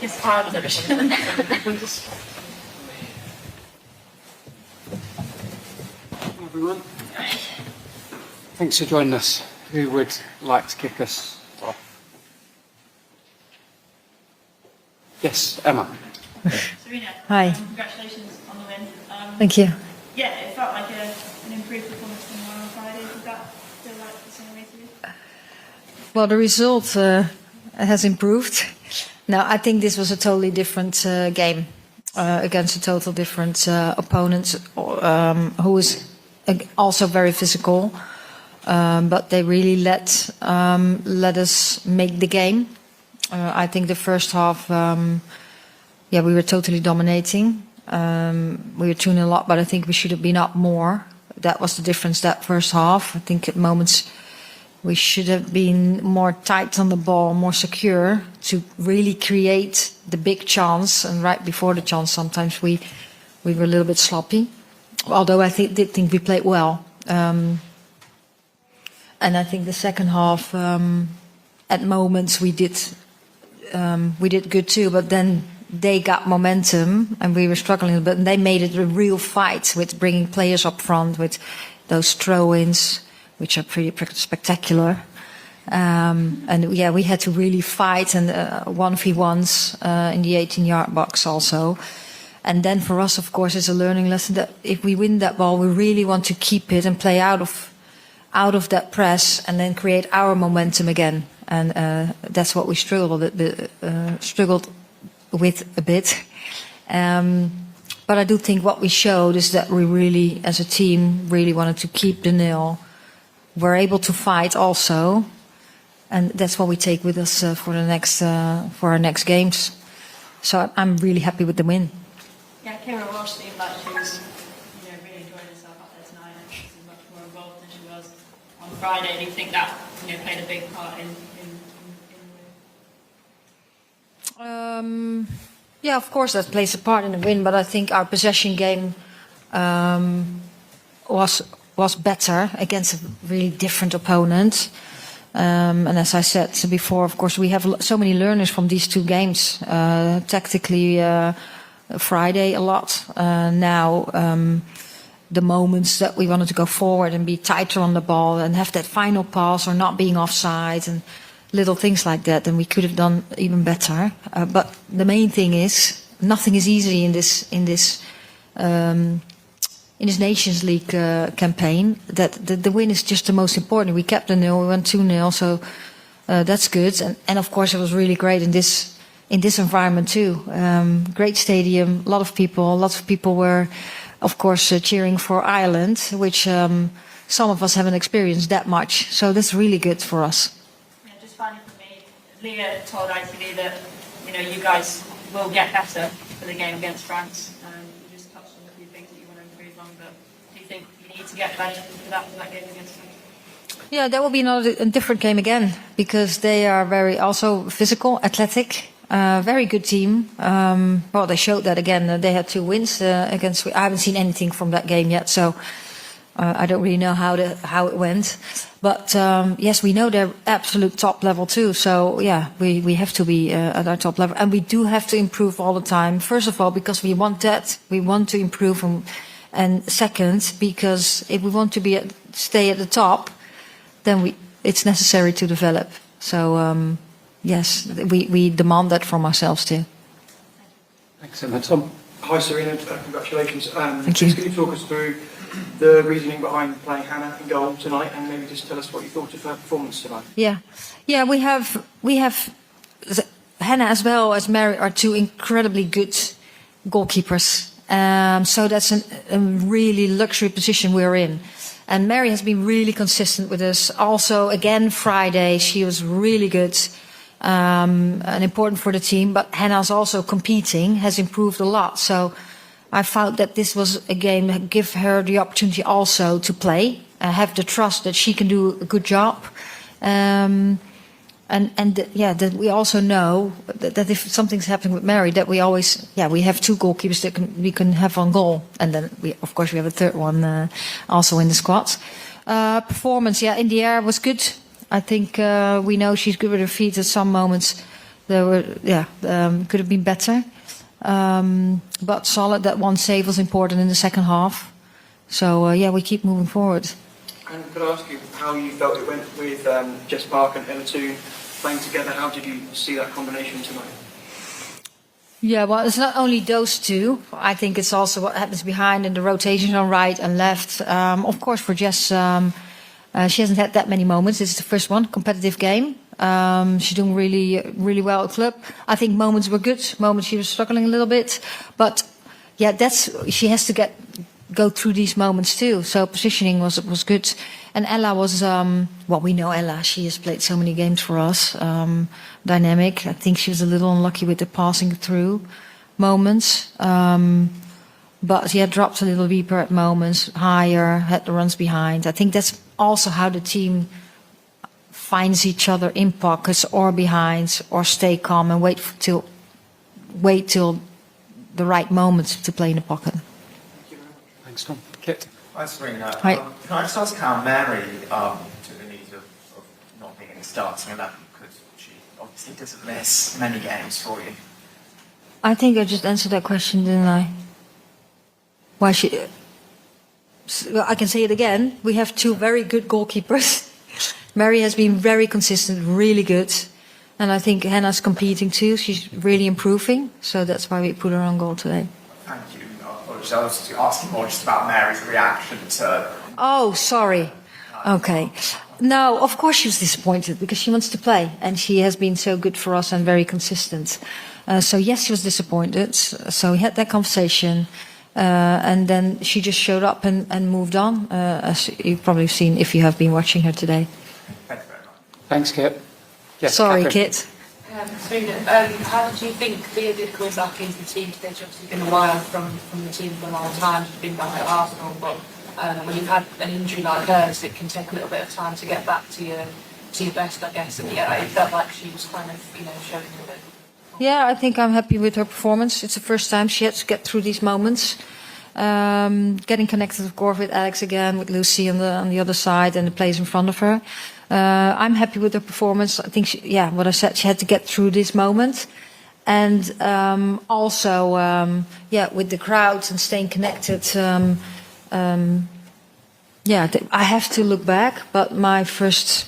kiss hard with everyone. Everyone, thanks for joining us. Who would like to kick us off? Yes, Emma. Sarina, Hi. Congratulations on the win. Thank you. Yeah, it felt like an improved performance from the one on Friday. Does that feel like the same way to you? Well, the result has improved. Now, I think this was a totally different game against a total different opponent who is also very physical. But they really let us make the game. I think the first half, we were totally dominating. We were 2-0 up, but I think we should have been up more. That was the difference that first half. I think at moments we should have been more tight on the ball, more secure to really create the big chance. And right before the chance, sometimes we were a little bit sloppy. Although I did think we played well. And I think the second half, at moments we did good too, but then they got momentum and we were struggling a bit, and they made it a real fight with bringing players up front with those throw-ins, which are pretty spectacular. And yeah, we had to really fight, and 1v1s in the 18-yard box also. And then for us, of course, it's a learning lesson that if we win that ball, we really want to keep it and play out of that press and then create our momentum again. And that's what we struggled with a bit. But I do think what we showed is that we really, as a team, really wanted to keep the nil. We're able to fight also, and that's what we take with us for our next games. So I'm really happy with the win. Yeah, Kira Walsh seemed like she was really enjoying herself up there tonight, and she was much more involved than she was on Friday. Do you think that played a big part in the win? Yeah, of course that plays a part in the win, but I think our possession game was better against a really different opponent. And as I said before, of course, we have so many learners from these two games. Tactically, Friday a lot. Now, the moments that we wanted to go forward and be tighter on the ball and have that final pass or not being offside and little things like that, then we could have done even better. But the main thing is, nothing is easy in this Nations League campaign. That the win is just the most important. We kept the nil, we went 2-0, so that's good. And of course, it was really great in this environment too. Great stadium, lots of people were, of course, cheering for Ireland, which some of us haven't experienced that much. So that's really good for us. Finally for me, Leah told ITV that you guys will get better for the game against France. You just touched on a few things that you want to improve on, but do you think you need to get better for that game against France? Yeah, that will be a different game again, because they are very also physical, athletic, very good team. Well, they showed that again. They had 2 wins against. I haven't seen anything from that game yet, so I don't really know how it went. But yes, we know they're absolute top level too. So yeah, we have to be at our top level, and we do have to improve all the time. First of all, because we want to improve, and second, because if we want to stay at the top, then it's necessary to develop. So yes, we demand that from ourselves too. Thanks so much, Tom. Hi, Sarina. Congratulations. Thank you. Can you talk us through the reasoning behind playing Hannah in goal tonight, and maybe just tell us what you thought of her performance tonight? Yeah. We have Hannah as well as Mary are 2 incredibly good goalkeepers. So that's a really luxury position we're in. And Mary has been really consistent with us. Also, again, Friday she was really good. And important for the team, but Hannah's also competing, has improved a lot. So I found that this was a game that give her the opportunity also to play, have the trust that she can do a good job. That we also know that if something's happening with Mary, that we have 2 goalkeepers that we can have on goal. And then we have a third one also in the squad. Performance, in the air was good. I think we know she's good with her feet at some moments. could have been better. But solid. That one save was important in the second half. So we keep moving forward. And could I ask you how you felt it went with Jess Park and Ella Toone playing together? How did you see that combination tonight? Yeah, well, it's not only those two. I think it's also what happens behind and the rotations on right and left. Of course, for Jess, she hasn't had that many moments. This is the first one, competitive game. She's doing really, really well at club. I think moments were good. Moments she was struggling a little bit, but yeah, she has to go through these moments too. So positioning was good, and Ella was we know Ella. She has played so many games for us. Dynamic. I think she was a little unlucky with the passing through moments, but she had dropped a little deeper at moments, higher, had the runs behind. I think that's also how the team finds each other in pockets or behind, or stay calm and wait till the right moments to play in the pocket. Thanks, Tom. Kit. Hi, Sarina. Hi. Can I just ask how Mary took the news of not being in the starting 11, because she obviously doesn't miss many games for you? I think I just answered that question, didn't I? Why I can say it again. We have two very good goalkeepers. Mary has been very consistent, really good. And I think Hannah's competing too. She's really improving. So that's why we put her on goal today. Thank you. I was asking more just about Mary's reaction to... Oh, sorry. Okay. No, of course she was disappointed because she wants to play. And she has been so good for us and very consistent. So yes, she was disappointed. So we had that conversation. And then she just showed up and moved on, as you've probably seen if you have been watching her today. Thank you very much. Thanks, Kit. Yes, Sorry, Catherine. Kit. How do you think Leah did come back into the team today? She's obviously been a while from the team for a long time. She's been back at Arsenal, but when you've had an injury like hers, it can take a little bit of time to get back to your best, I guess. And yeah, it felt like she was kind of showing a bit. Yeah, I think I'm happy with her performance. It's the first time she had to get through these moments. Getting connected, of course, with Alex again, with Lucy on the other side, and the players in front of her. I'm happy with her performance. I think, what I said, she had to get through this moment. And also, with the crowds and staying connected. I have to look back, but my first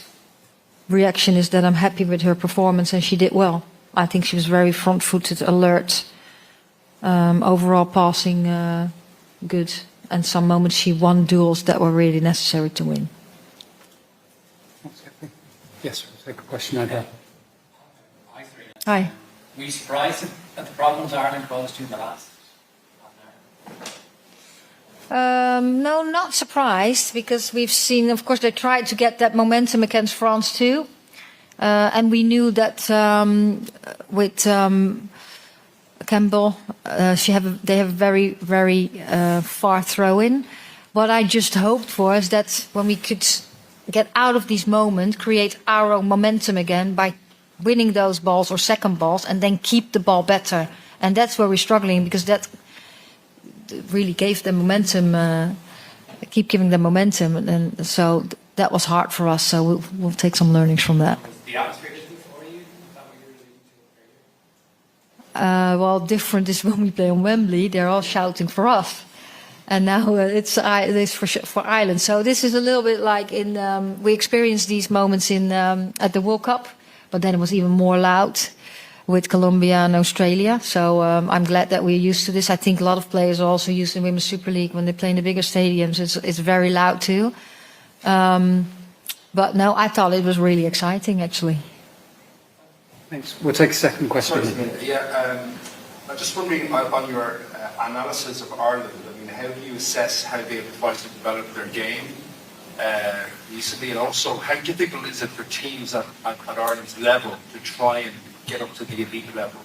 reaction is that I'm happy with her performance, and she did well. I think she was very front-footed, alert. Overall passing good, and some moments she won duels that were really necessary to win. Yes, we'll take a question over there. Hi, Sarina. Hi. Were you surprised at the problems Ireland caused you in the last half an hour? No, not surprised, because we've seen, of course, they tried to get that momentum against France too. And we knew that with Campbell, they have very, very far throw-in. What I just hoped for is that when we could get out of these moments, create our own momentum again by winning those balls or second balls, and then keep the ball better. And that's where we're struggling, because that really gave them momentum, keep giving them momentum. And so that was hard for us, so we'll take some learnings from that. The atmosphere different for you? Is that what you're alluding to earlier? Well, different is when we play on Wembley, they're all shouting for us. And now it's for Ireland. So this is a little bit like we experienced these moments at the World Cup, but then it was even more loud with Colombia and Australia. So I'm glad that we're used to this. I think a lot of players are also used in Women's Super League when they play in the bigger stadiums. It's very loud too. But no, I thought it was really exciting, actually. Thanks. We'll take a second question. I'm just wondering on your analysis of Ireland. I mean, how do you assess how they've tried to develop their game recently, and also how difficult is it for teams at Ireland's level to try and get up to the elite level?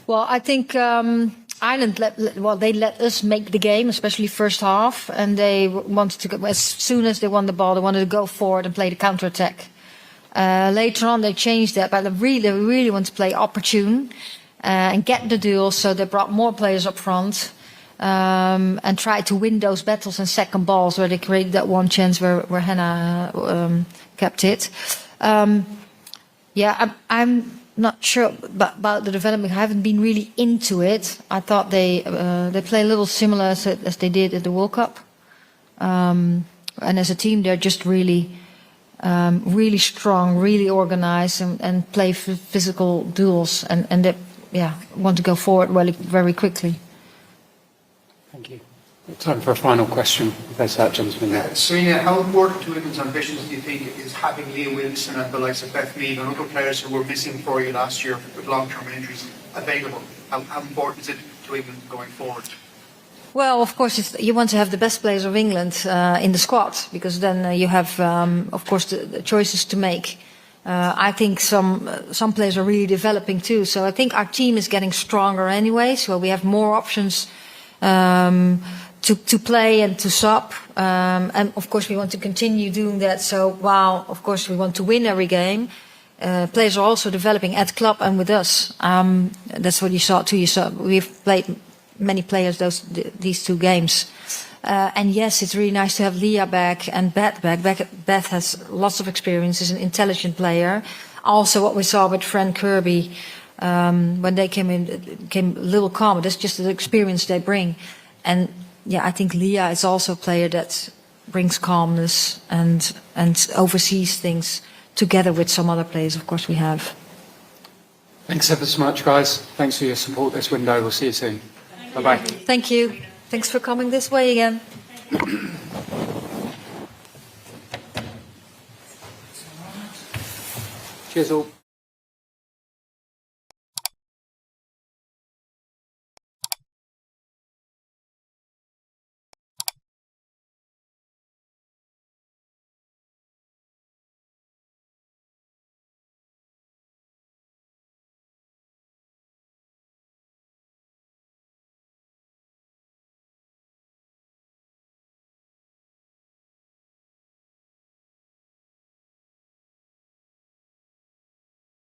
Well, I think Ireland they let us make the game, especially first half, and they wanted to go, as soon as they won the ball, they wanted to go forward and play the counter-attack. Later on, they changed that, but they really want to play opportune and get the duel. So they brought more players up front and tried to win those battles and second balls, where they created that one chance where Hannah kept it. Yeah, I'm not sure about the development. I haven't been really into it. I thought they play a little similar as they did at the World Cup. And as a team, they're just really strong, really organized, and play physical duels, and they want to go forward really very quickly. Thank you. Time for a final question. There's that gentleman there. Sarina, how important to women's ambitions do you think is having Leah Wilson and the likes of Beth Mead and other players who were missing for you last year with long-term injuries available? How important is it to England going forward? Well, of course, you want to have the best players of England in the squad, because then you have, of course, the choices to make. I think some players are really developing too. So I think our team is getting stronger anyway. So we have more options to play and to sub. And of course, we want to continue doing that. So while, of course, we want to win every game, players are also developing at club and with us. That's what you saw too. We've played many players these 2 games. And yes, it's really nice to have Leah back and Beth back. Beth has lots of experience, is an intelligent player. Also what we saw with Fran Kirby, when they came in, it came a little calmer. That's just the experience they bring. And yeah, I think Leah is also a player that brings calmness and oversees things together with some other players, of course, we have. Thanks ever so much, guys. Thanks for your support this window. We'll see you soon. Bye-bye. Thank you. Thanks for coming this way again. Cheers all.